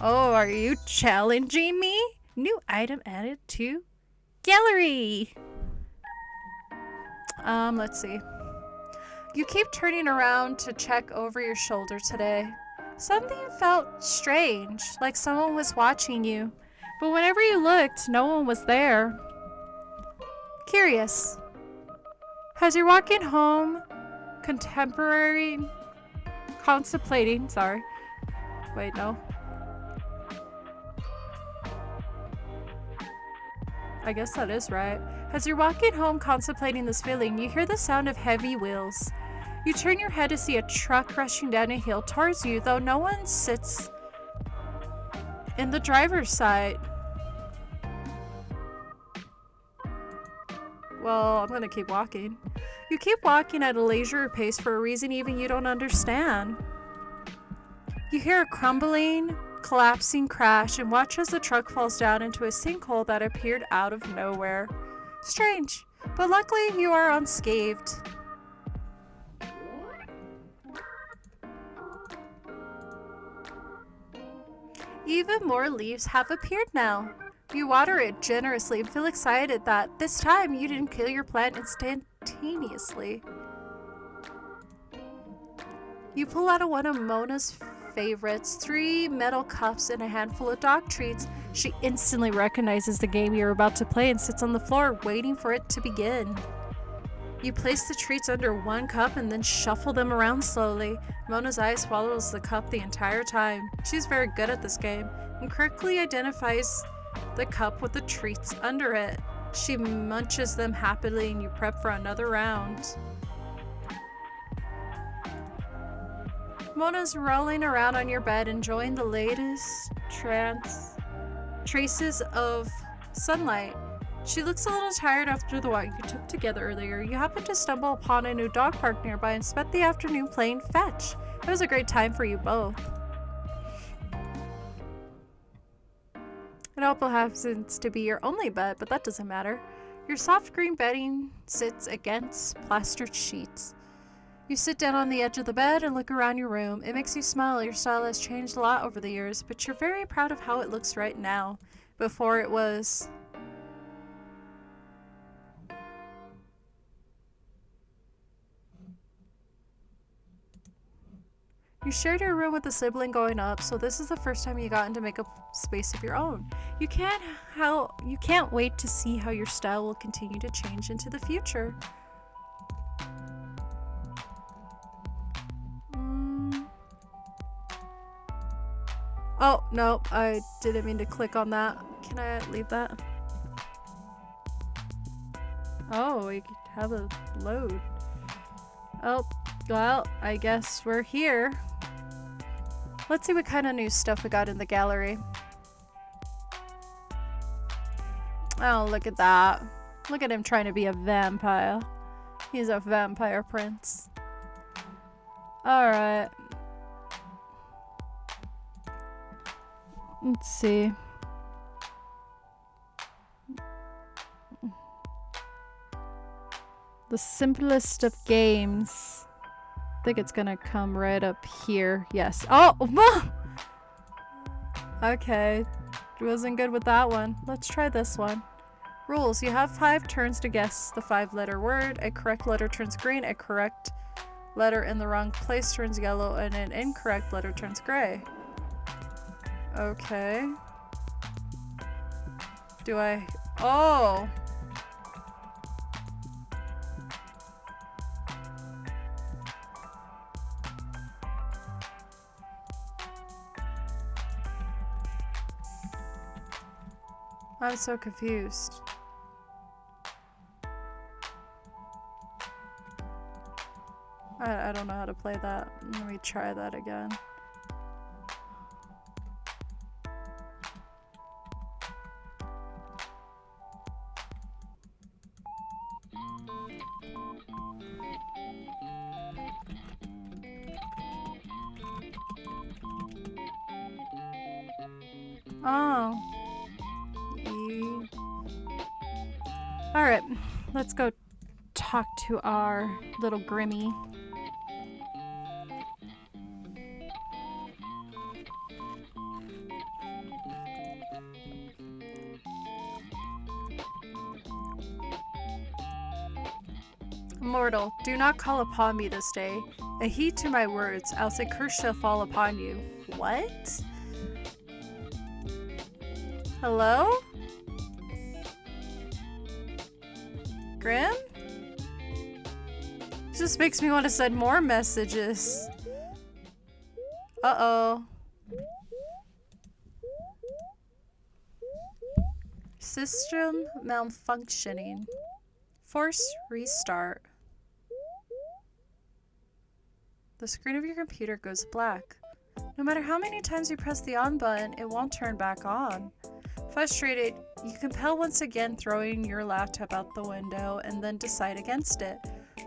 Oh, are you challenging me? New item added to gallery. Let's see. You keep turning around to check over your shoulder today. Something felt strange, like someone was watching you. But whenever you looked, no one was there. Curious. As you're walking home, contemplating, sorry. Wait, no. I guess that is right. As you're walking home contemplating this feeling, you hear the sound of heavy wheels. You turn your head to see a truck rushing down a hill towards you, though no one sits in the driver's side. Well, I'm gonna keep walking. You keep walking at a leisurely pace for a reason even you don't understand. You hear a crumbling, collapsing crash and watch as the truck falls down into a sinkhole that appeared out of nowhere. Strange, but luckily you are unscathed. Even more leaves have appeared now. You water it generously and feel excited that this time you didn't kill your plant instantaneously. You pull out one of Mona's favorites, 3 metal cups and a handful of dog treats. She instantly recognizes the game you're about to play and sits on the floor waiting for it to begin. You place the treats under one cup and then shuffle them around slowly. Mona's eye swallows the cup the entire time. She's very good at this game and quickly identifies the cup with the treats under it. She munches them happily and you prep for another round. Mona's rolling around on your bed enjoying the latest traces of sunlight. She looks a little tired after the walk you took together earlier. You happen to stumble upon a new dog park nearby and spent the afternoon playing fetch. It was a great time for you both. It also happens to be your only bed, but that doesn't matter. Your soft green bedding sits against plastered sheets. You sit down on the edge of the bed and look around your room. It makes you smile. Your style has changed a lot over the years, but you're very proud of how it looks right now. Before it was... You shared your room with a sibling growing up, so this is the first time you got into make a space of your own. You can't wait to see how your style will continue to change into the future. Oh, no, I didn't mean to click on that. Can I leave that? Oh, we have a load. Oh, well, I guess we're here. Let's see what kind of new stuff we got in the gallery. Oh, look at that. Look at him trying to be a vampire. He's a vampire prince. Alright. Let's see. The simplest of games. I think it's gonna come right up here. Yes. Oh! Okay. Wasn't good with that one. Let's try this one. Rules. You have 5 turns to guess the 5-letter word. A correct letter turns green. A correct letter in the wrong place turns yellow. And an incorrect letter turns gray. Okay. Do I... Oh! I'm so confused. I don't know how to play that. Let me try that again. Oh. Alright, let's go talk to our little Grimmy. Mortal, do not call upon me this day, and heed to my words, else a curse shall fall upon you. What? Hello? Grim? This just makes me want to send more messages. Uh-oh. System malfunctioning. Force restart. The screen of your computer goes black. No matter how many times you press the on button, it won't turn back on. Frustrated, you compel once again throwing your laptop out the window and then decide against it.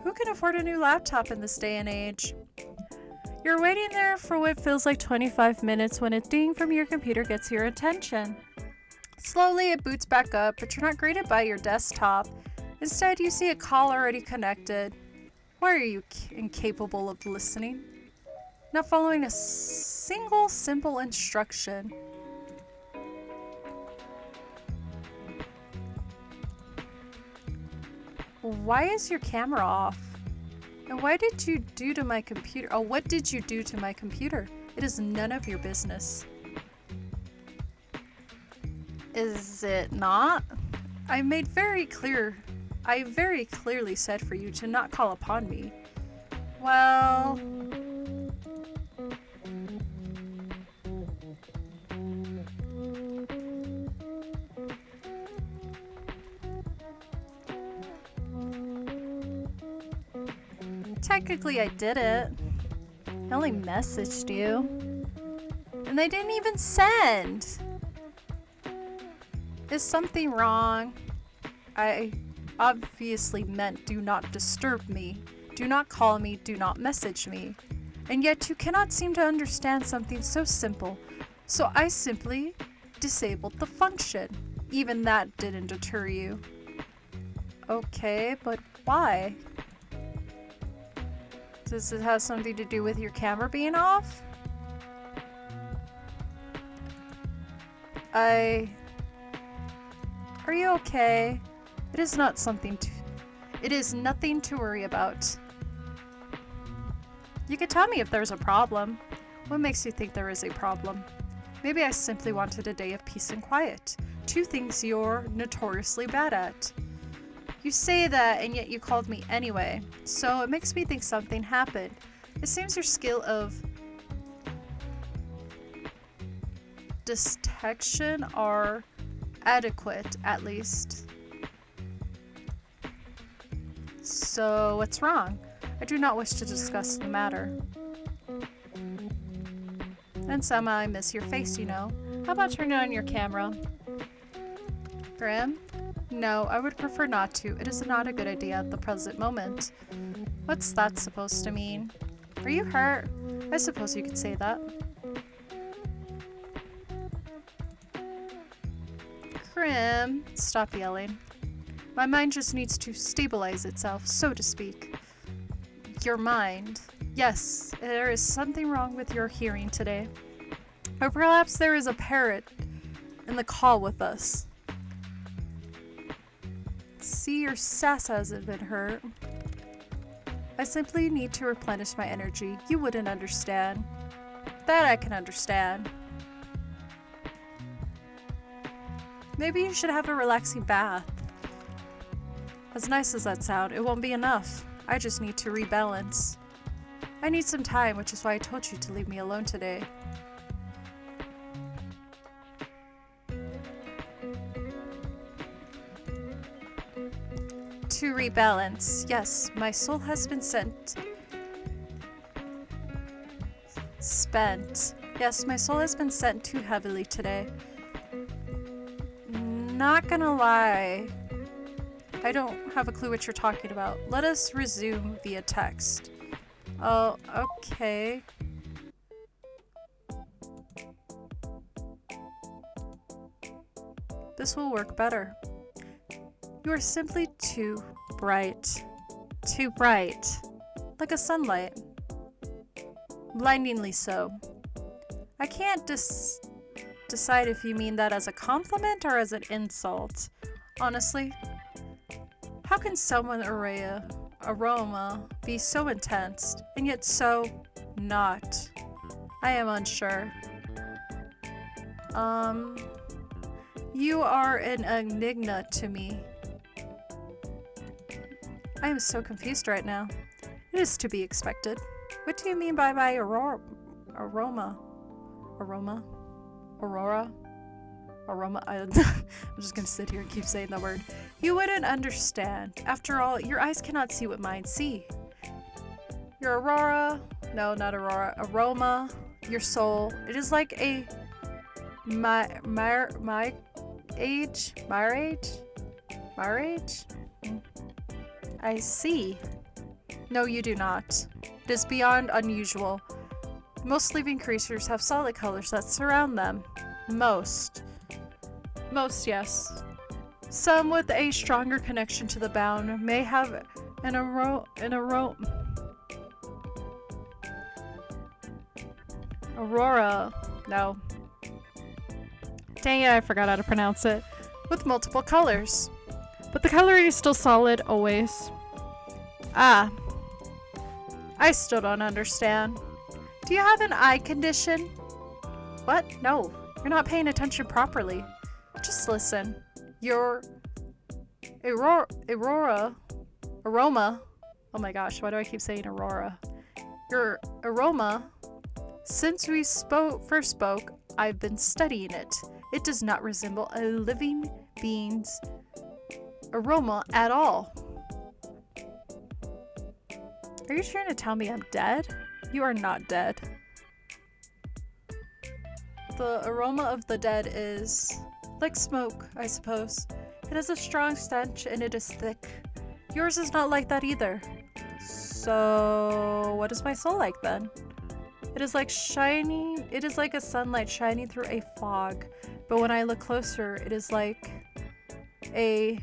Who can afford a new laptop in this day and age? You're waiting there for what feels like 25 minutes when a ding from your computer gets your attention. Slowly, it boots back up, but you're not greeted by your desktop. Instead, you see a call already connected. Why are you incapable of listening? Not following a single simple instruction. Why is your camera off? And why did you do to my computer? Oh, what did you do to my computer? It is none of your business. Is it not? I very clearly said for you to not call upon me. Well... Technically, I did it. I only messaged you. And they didn't even send. Is something wrong? I obviously meant do not disturb me. Do not call me, do not message me. And yet you cannot seem to understand something so simple. So I simply disabled the function. Even that didn't deter you. Okay, but why? Does it have something to do with your camera being off? Are you okay? It is nothing to worry about. You could tell me if there's a problem. What makes you think there is a problem? Maybe I simply wanted a day of peace and quiet. Two things you're notoriously bad at. You say that, and yet you called me anyway. So it makes me think something happened. It seems your skill of detection are adequate, at least. So what's wrong? I do not wish to discuss the matter. And somehow I miss your face, you know. How about turning on your camera? Grim? No, I would prefer not to. It is not a good idea at the present moment. What's that supposed to mean? Are you hurt? I suppose you could say that. Grim, stop yelling. My mind just needs to stabilize itself, so to speak. Your mind. Yes, there is something wrong with your hearing today. Or perhaps there is a parrot in the call with us. See, your sass hasn't been hurt. I simply need to replenish my energy. You wouldn't understand. That I can understand. Maybe you should have a relaxing bath. As nice as that sounds, it won't be enough. I just need to rebalance. I need some time, which is why I told you to leave me alone today. To rebalance. Yes, my soul has been spent. Yes, my soul has been sent too heavily today. Not gonna lie. I don't have a clue what you're talking about. Let us resume via text. Oh, okay. This will work better. You are simply too bright. Too bright. Like a sunlight. Blindingly so. I can't decide if you mean that as a compliment or as an insult. Honestly, how can someone aroma be so intense and yet so not? I am unsure. You are an enigma to me. I am so confused right now. It is to be expected. What do you mean by aroma? Aroma? Aurora? Aroma? I'm just gonna sit here and keep saying that word. You wouldn't understand. After all, your eyes cannot see what mine see. Your aurora, no, not aurora, aroma, your soul. It is like a my age. I see. No, you do not. It is beyond unusual. Most living creatures have solid colors that surround them. Most, yes. Some with a stronger connection to the bound may have an aroma. Aurora. No. Dang it, I forgot how to pronounce it. With multiple colors. But the coloring is still solid, always. Ah. I still don't understand. Do you have an eye condition? What? No. You're not paying attention properly. Just listen. Your aroma. Oh my gosh, why do I keep saying aurora? Your aroma. Since we first spoke, I've been studying it. It does not resemble a living being's aroma at all. Are you trying to tell me I'm dead? You are not dead. The aroma of the dead is like smoke, I suppose. It has a strong stench and it is thick. Yours is not like that either. So, what is my soul like then? It is like a sunlight shining through a fog. But when I look closer, it is like a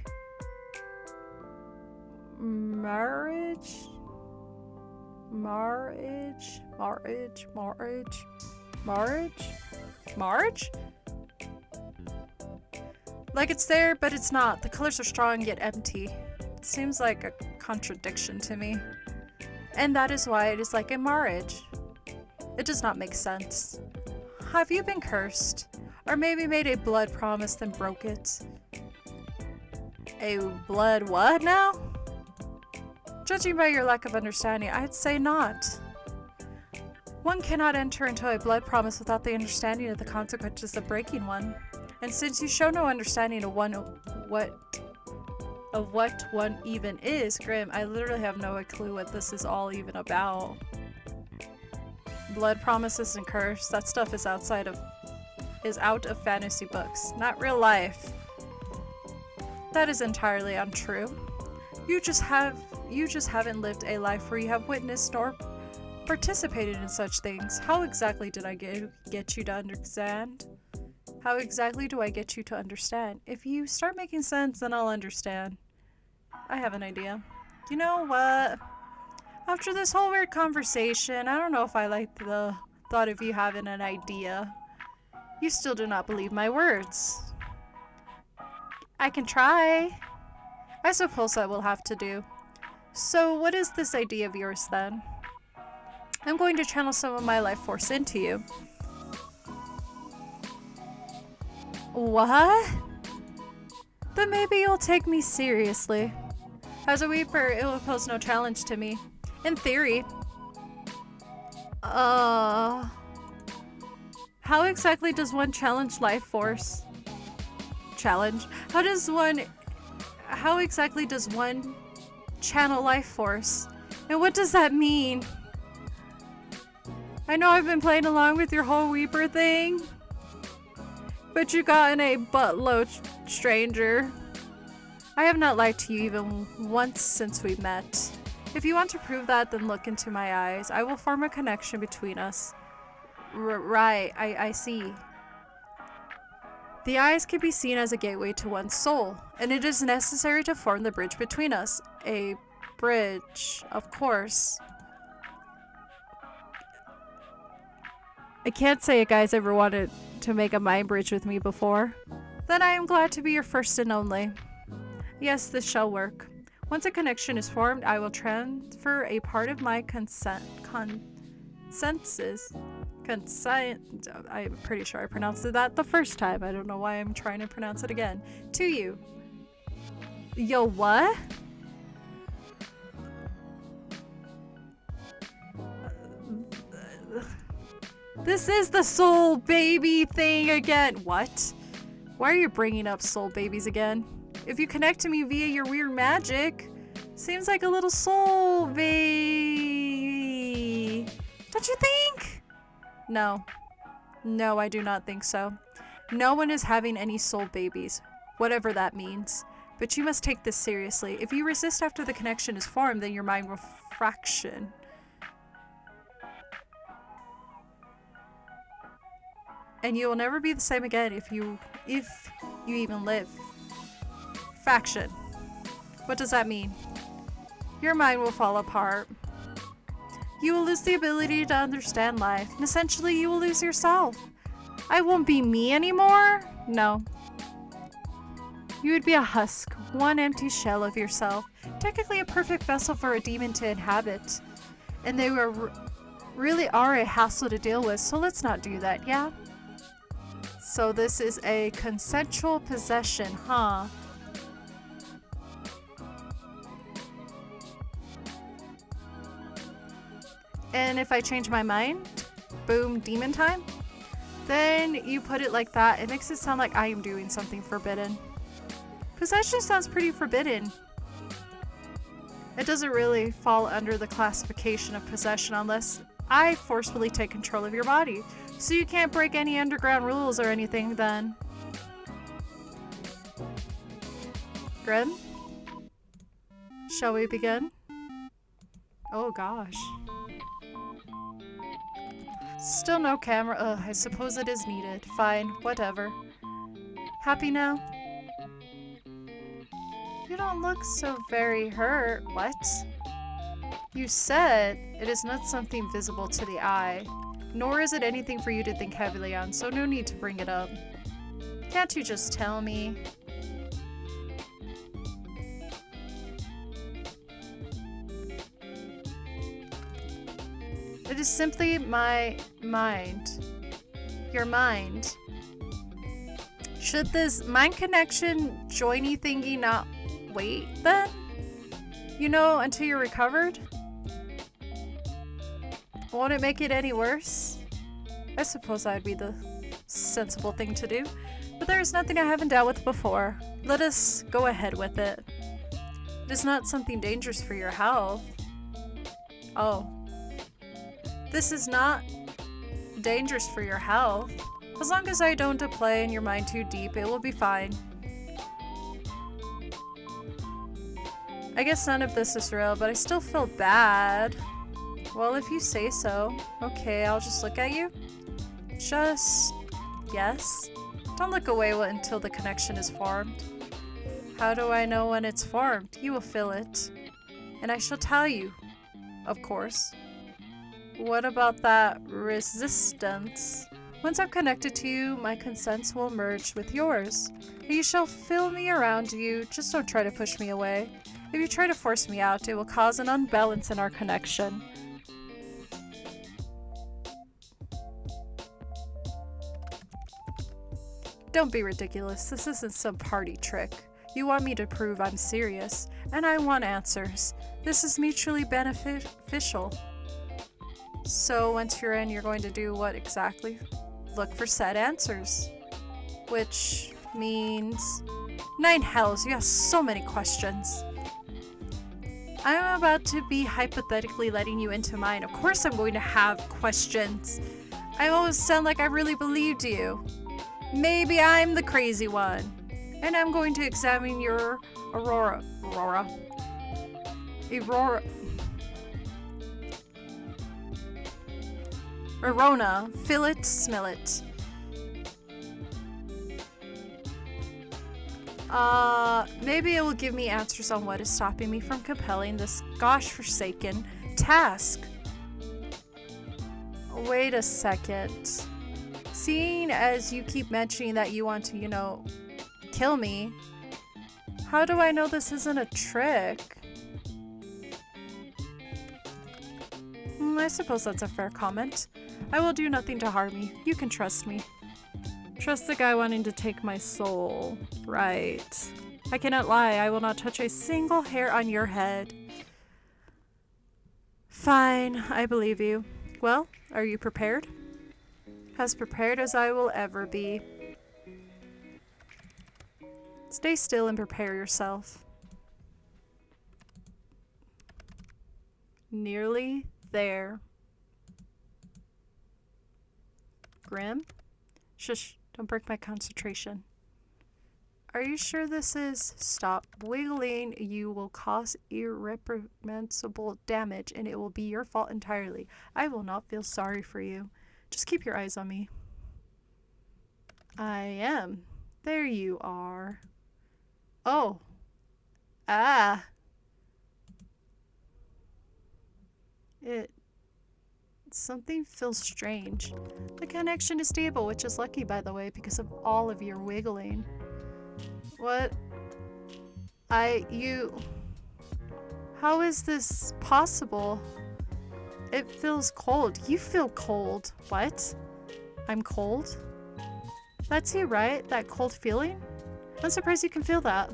marriage? Like it's there, but it's not. The colors are strong yet empty. It seems like a contradiction to me. And that is why it is like a marriage. It does not make sense. Have you been cursed? Or maybe made a blood promise then broke it? A blood what now? Judging by your lack of understanding, I'd say not. One cannot enter into a blood promise without the understanding of the consequences of breaking one. And since you show no understanding of what one even is, Grim, I literally have no clue what this is all even about. Blood promises and curse, that stuff is out of fantasy books, not real life. That is entirely untrue. You just haven't lived a life where you have witnessed or participated in such things. How exactly did I get you to understand? How exactly do I get you to understand? If you start making sense, then I'll understand. I have an idea. You know what? After this whole weird conversation, I don't know if I like the thought of you having an idea. You still do not believe my words. I can try. I suppose that will have to do. So what is this idea of yours then? I'm going to channel some of my life force into you. What? Then maybe you'll take me seriously. As a Weeper, it will pose no challenge to me. In theory. How exactly does one challenge life force? Challenge? How exactly does one channel life force? And what does that mean? I know I've been playing along with your whole Weeper thing, but you got in a buttload, stranger. I have not lied to you even once since we met. If you want to prove that, then look into my eyes. I will form a connection between us. Right, I see. The eyes can be seen as a gateway to one's soul, and it is necessary to form the bridge between us. A bridge, of course. I can't say a guy's ever wanted to make a mind bridge with me before. Then I am glad to be your first and only. Yes, this shall work. Once a connection is formed, I will transfer a part of my consensus. I'm pretty sure I pronounced it that the first time. I don't know why I'm trying to pronounce it again. To you. Yo, what? This is the soul baby thing again. What? Why are you bringing up soul babies again? If you connect to me via your weird magic, seems like a little soul baby. Don't you think? No. No, I do not think so. No one is having any soul babies, whatever that means. But you must take this seriously. If you resist after the connection is formed, then your mind will fraction. And you will never be the same again if you even live. Faction. What does that mean? Your mind will fall apart. You will lose the ability to understand life, and essentially you will lose yourself. I won't be me anymore? No. You would be a husk, one empty shell of yourself, technically a perfect vessel for a demon to inhabit. And they really are a hassle to deal with, so let's not do that, yeah? So this is a consensual possession, huh? And if I change my mind, boom, demon time, then you put it like that. It makes it sound like I am doing something forbidden. Possession sounds pretty forbidden. It doesn't really fall under the classification of possession unless I forcefully take control of your body. So you can't break any underground rules or anything then. Grim? Shall we begin? Oh gosh. Still no camera. Ugh, I suppose it is needed. Fine, whatever. Happy now? You don't look so very hurt. What? You said it is not something visible to the eye, nor is it anything for you to think heavily on, so no need to bring it up. Can't you just tell me? It is simply my mind. Your mind. Should this mind connection joiny thingy not wait then? You know, until you're recovered? Won't it make it any worse? I suppose that'd be the sensible thing to do. But there is nothing I haven't dealt with before. Let us go ahead with it. It is not something dangerous for your health. Oh. This is not dangerous for your health. As long as I don't deplay in your mind too deep, it will be fine. I guess none of this is real, but I still feel bad. Well, if you say so. Okay, I'll just look at you. Just... yes? Don't look away until the connection is formed. How do I know when it's formed? You will feel it. And I shall tell you. Of course. What about that resistance? Once I'm connected to you, my consents will merge with yours. You shall feel me around you, just don't try to push me away. If you try to force me out, it will cause an unbalance in our connection. Don't be ridiculous, this isn't some party trick. You want me to prove I'm serious, and I want answers. This is mutually beneficial. So once you're in, you're going to do what exactly? Look for said answers. Which means... 9 hells, you have so many questions. I'm about to be hypothetically letting you into mine. Of course I'm going to have questions. I always sound like I really believed you. Maybe I'm the crazy one. And I'm going to examine your Aurora. Arona. Feel it, smell it. Maybe it will give me answers on what is stopping me from compelling this gosh-forsaken task. Wait a second. Seeing as you keep mentioning that you want to, you know, kill me, how do I know this isn't a trick? I suppose that's a fair comment. I will do nothing to harm you. You can trust me. Trust the guy wanting to take my soul. Right. I cannot lie. I will not touch a single hair on your head. Fine. I believe you. Well, are you prepared? As prepared as I will ever be. Stay still and prepare yourself. Nearly there. Grim? Shush, don't break my concentration. Are you sure this is? Stop wiggling. You will cause irrepressible damage and it will be your fault entirely. I will not feel sorry for you. Just keep your eyes on me. I am. There you are. Oh. Ah. Something feels strange. The connection is stable, which is lucky, by the way, because of all of your wiggling. What? How is this possible? It feels cold. You feel cold. What? I'm cold? That's you, right? That cold feeling? I'm surprised you can feel that.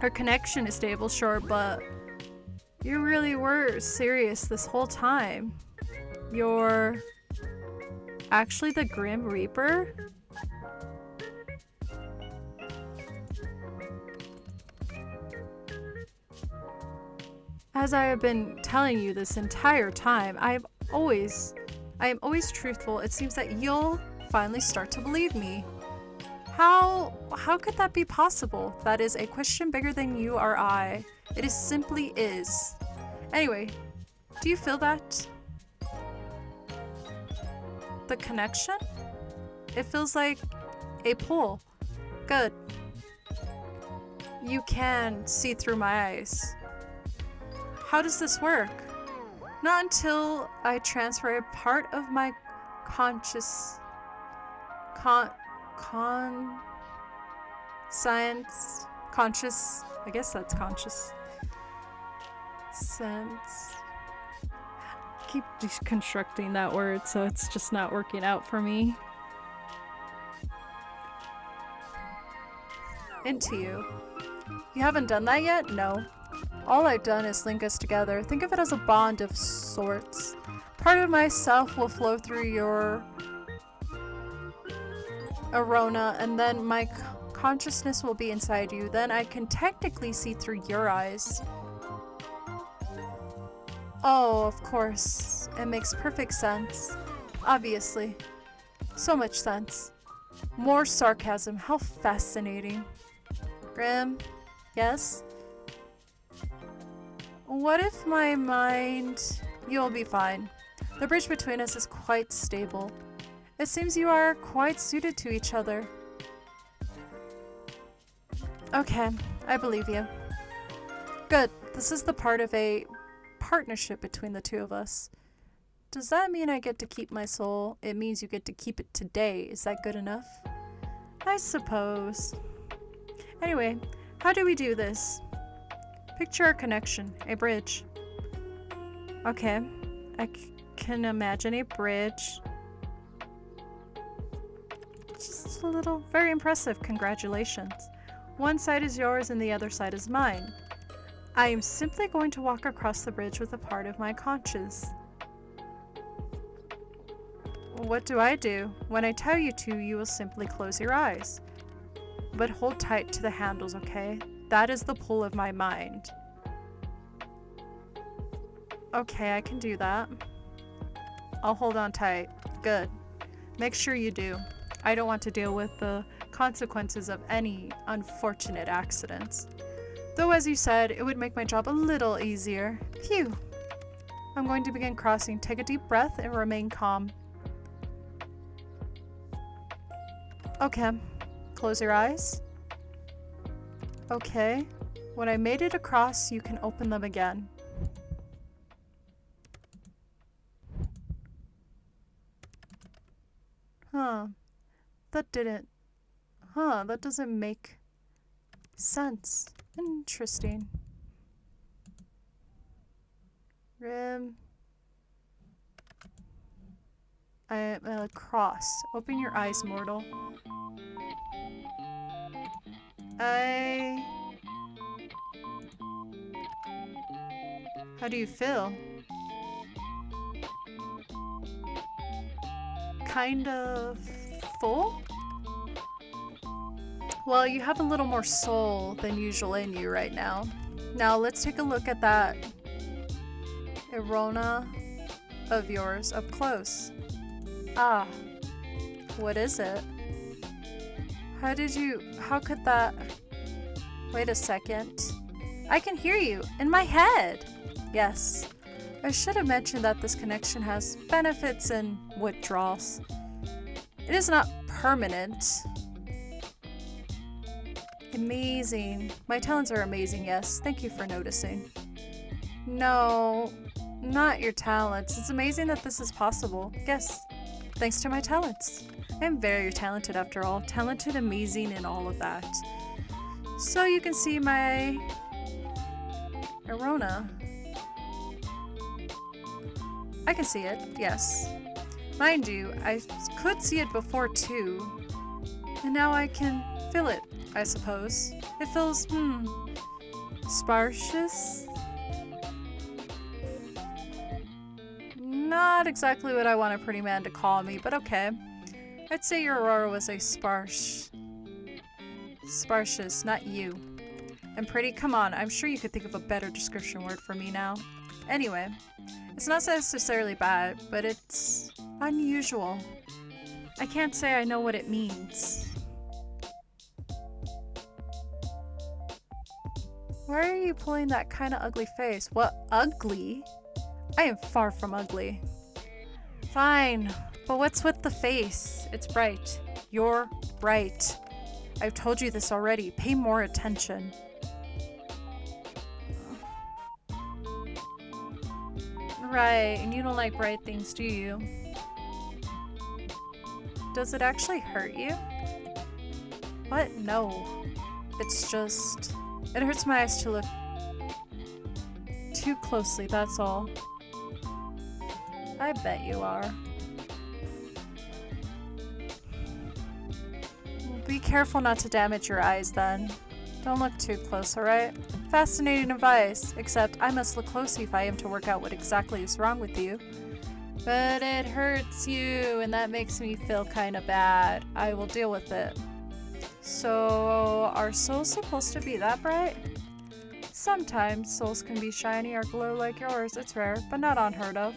Our connection is stable, sure, but you really were serious this whole time. You're actually the Grim Reaper? As I have been telling you this entire time, I am always truthful. It seems that you'll finally start to believe me. How could that be possible? That is a question bigger than you or I. It is simply is. Anyway, do you feel that? The connection? It feels like a pull. Good. You can see through my eyes. How does this work? Not until I transfer a part of my conscious I guess that's conscious sense. I keep deconstructing that word, so it's just not working out for me. Into you. You haven't done that yet? No. All I've done is link us together. Think of it as a bond of sorts. Part of myself will flow through your Arona, and then my consciousness will be inside you. Then I can technically see through your eyes. Oh, of course. It makes perfect sense. Obviously. So much sense. More sarcasm. How fascinating. Grim? Yes? What if my mind... You'll be fine. The bridge between us is quite stable. It seems you are quite suited to each other. Okay, I believe you. Good. This is the part of a partnership between the two of us. Does that mean I get to keep my soul? It means you get to keep it today. Is that good enough? I suppose. Anyway, how do we do this? Picture our connection, a bridge. Okay, I can imagine a bridge. Just a little, very impressive, congratulations. One side is yours and the other side is mine. I am simply going to walk across the bridge with a part of my conscience. What do I do? When I tell you to, you will simply close your eyes. But hold tight to the handles, okay? That is the pull of my mind. Okay, I can do that. I'll hold on tight. Good. Make sure you do. I don't want to deal with the consequences of any unfortunate accidents. Though, as you said, it would make my job a little easier. Phew. I'm going to begin crossing. Take a deep breath and remain calm. Okay. Close your eyes. Okay. When I made it across, you can open them again. that didn't... Huh, that doesn't make sense. Interesting. Rim. Cross. Open your eyes, mortal. How do you feel? Kind of full? Well, you have a little more soul than usual in you right now. Now let's take a look at that Erona of yours up close. Ah, what is it? How could that... Wait a second. I can hear you in my head. Yes. I should have mentioned that this connection has benefits and withdrawals. It is not permanent. Amazing. My talents are amazing, yes. Thank you for noticing. No, not your talents. It's amazing that this is possible. Yes, thanks to my talents. I'm very talented after all. Talented, amazing, and all of that. So you can see my Erona. I can see it, yes. Mind you, I could see it before too. And now I can feel it, I suppose. It feels, sparcious? Not exactly what I want a pretty man to call me, but okay. I'd say your aurora was a sparcious, not you. And pretty, come on, I'm sure you could think of a better description word for me now. Anyway, it's not necessarily bad, but it's unusual. I can't say I know what it means. Why are you pulling that kind of ugly face? What, ugly? I am far from ugly. Fine, but what's with the face? It's bright. You're bright. I've told you this already. Pay more attention. Right, and you don't like bright things, do you? Does it actually hurt you? What? No. It's just... It hurts my eyes to look too closely, that's all. I bet you are. Be careful not to damage your eyes then. Don't look too close, alright? Fascinating advice, except I must look closely if I am to work out what exactly is wrong with you. But it hurts you, and that makes me feel kinda bad. I will deal with it. So, are souls supposed to be that bright? Sometimes souls can be shiny or glow like yours. It's rare, but not unheard of.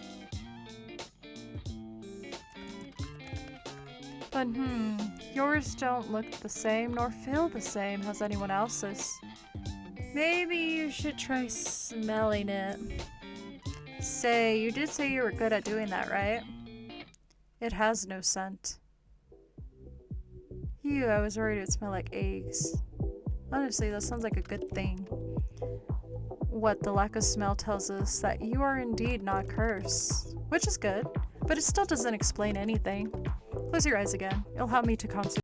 But yours don't look the same nor feel the same as anyone else's. Maybe you should try smelling it. Say, you did say you were good at doing that, right? It has no scent. Ew, I was worried it would smell like eggs. Honestly, that sounds like a good thing. What, the lack of smell tells us that you are indeed not cursed. Which is good, but it still doesn't explain anything. Close your eyes again. It'll help me to concentrate.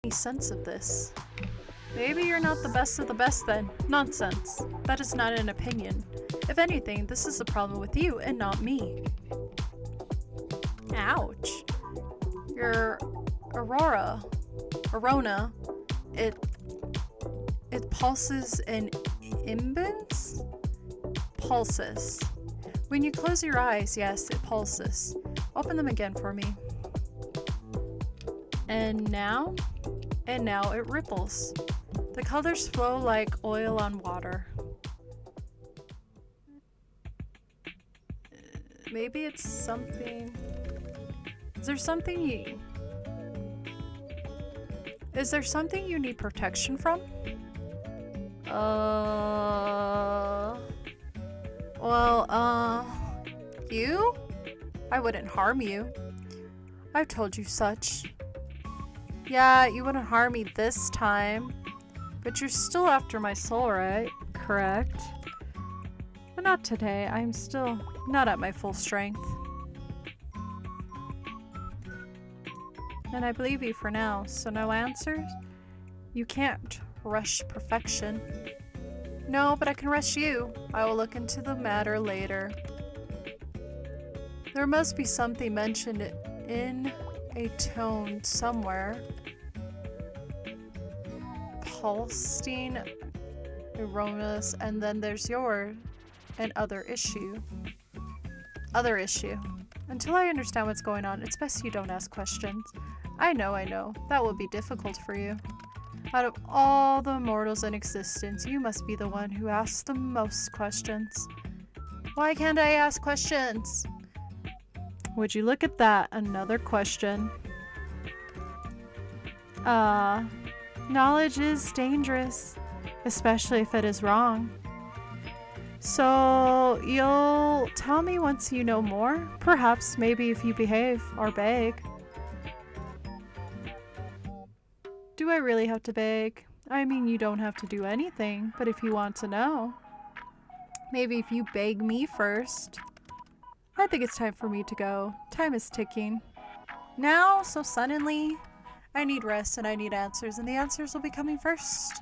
any sense of this. Maybe you're not the best of the best then. Nonsense. That is not an opinion. If anything, this is a problem with you and not me. Ouch. Your Arona, it pulses and imbents? Pulses. When you close your eyes, yes, it pulses. Open them again for me. And now it ripples. The colors flow like oil on water. Maybe it's something... Is there something you need protection from? You? I wouldn't harm you. I've told you such. Yeah, you wouldn't harm me this time. But you're still after my soul, right? Correct. But not today. I'm still not at my full strength. And I believe you for now, so no answers? You can't rush perfection. No, but I can rush you. I will look into the matter later. There must be something mentioned in a tone somewhere. Pulsing, erroneous, and then there's your and other issue. Other issue. Until I understand what's going on, it's best you don't ask questions. I know. That will be difficult for you. Out of all the mortals in existence, you must be the one who asks the most questions. Why can't I ask questions? Would you look at that? Another question. Knowledge is dangerous, especially if it is wrong. So, you'll tell me once you know more? Perhaps, maybe if you behave or beg. Do I really have to beg? I mean, you don't have to do anything, but if you want to know. Maybe if you beg me first. I think it's time for me to go. Time is ticking. Now, so suddenly, I need rest and I need answers, and the answers will be coming first.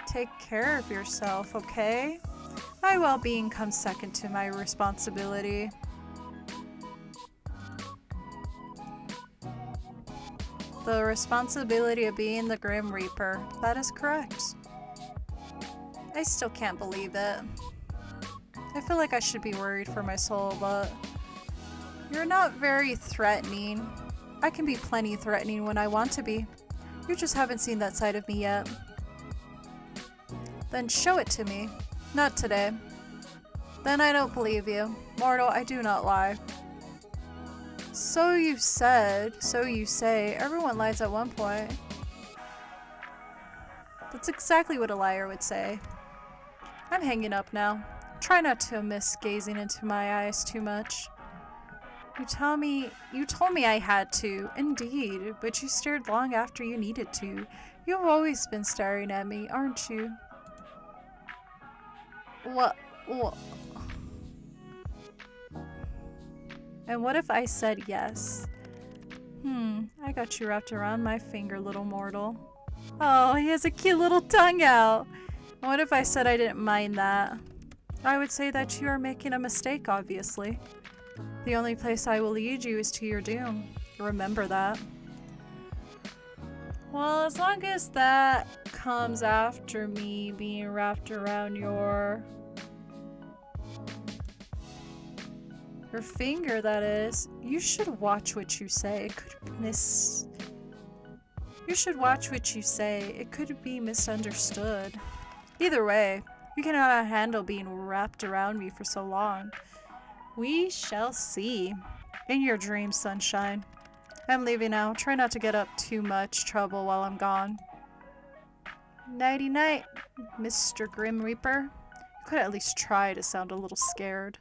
Take care of yourself, okay? My well-being comes second to my responsibility. The responsibility of being the Grim Reaper. That is correct. I still can't believe it. I feel like I should be worried for my soul, but you're not very threatening. I can be plenty threatening when I want to be. You just haven't seen that side of me yet. Then show it to me. Not today. Then I don't believe you. Mortal, I do not lie. So you said, so you say, everyone lies at one point. That's exactly what a liar would say. I'm hanging up now. Try not to miss gazing into my eyes too much. You told me I had to. Indeed, but you stared long after you needed to. You've always been staring at me, aren't you? What? And what if I said yes? I got you wrapped around my finger, little mortal. Oh, he has a cute little tongue out. And what if I said I didn't mind that? I would say that you are making a mistake, obviously. The only place I will lead you is to your doom. Remember that. Well, as long as that comes after me being wrapped around your finger, that is, you should watch what you say. It could You should watch what you say. It could be misunderstood. Either way, you cannot handle being wrapped around me for so long. We shall see. In your dreams, sunshine. I'm leaving now. Try not to get up too much trouble while I'm gone. Nighty night, Mr. Grim Reaper. You could at least try to sound a little scared.